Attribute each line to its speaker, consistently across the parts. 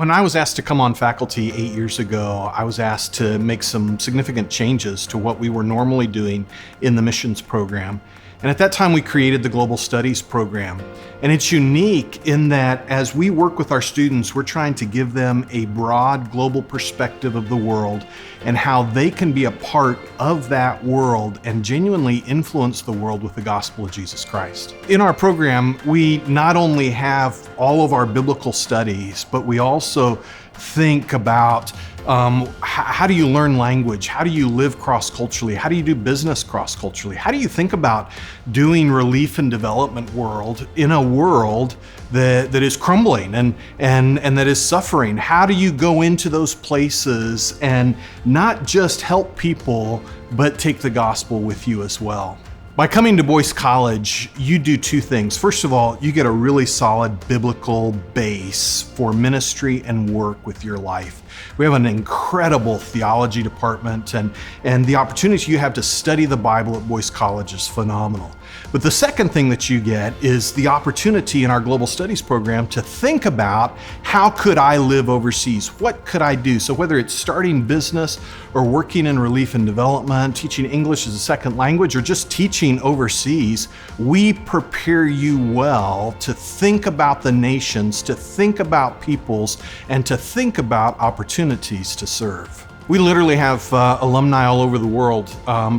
Speaker 1: When I was asked to come on faculty 8 years ago, I was asked to make some significant changes to what we were normally doing in the missions program. And at that time, we created the Global Studies program. And it's unique in that as we work with our students, we're trying to give them a broad global perspective of the world and how they can be a part of that world and genuinely influence the world with the gospel of Jesus Christ. In our program, we not only have all of our biblical studies, but we also think about how do you learn language? How do you live cross-culturally? How do you do business cross-culturally? How do you think about doing relief and development world in a world that is crumbling and that is suffering? How do you go into those places and not just help people, but take the gospel with you as well? By coming to Boyce College, you do two things. First of all, you get a really solid biblical base for ministry and work with your life. We have an incredible theology department, and the opportunity you have to study the Bible at Boyce College is phenomenal. But the second thing that you get is the opportunity in our Global Studies program to think about, how could I live overseas? What could I do? So whether it's starting business or working in relief and development, teaching English as a second language, or just teaching overseas, we prepare you well to think about the nations, to think about peoples, and to think about opportunities to serve. We literally have alumni all over the world,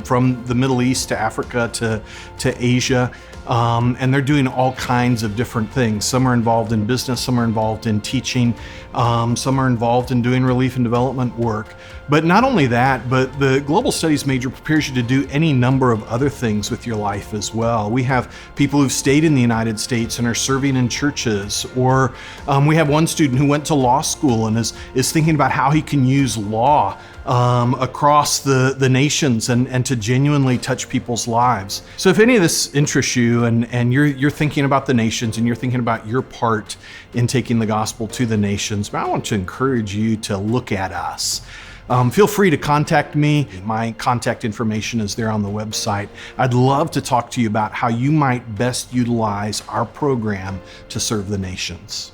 Speaker 1: from the Middle East to Africa to Asia, and they're doing all kinds of different things. Some are involved in business, some are involved in teaching, some are involved in doing relief and development work. But not only that, but the Global Studies major prepares you to do any number of other things with your life as well. We have people who've stayed in the United States and are serving in churches, or we have one student who went to law school and is thinking about how he can use law across the nations and to genuinely touch people's lives. So if any of this interests you and you're thinking about the nations and you're thinking about your part in taking the gospel to the nations, I want to encourage you to look at us. Feel free to contact me. My contact information is there on the website. I'd love to talk to you about how you might best utilize our program to serve the nations.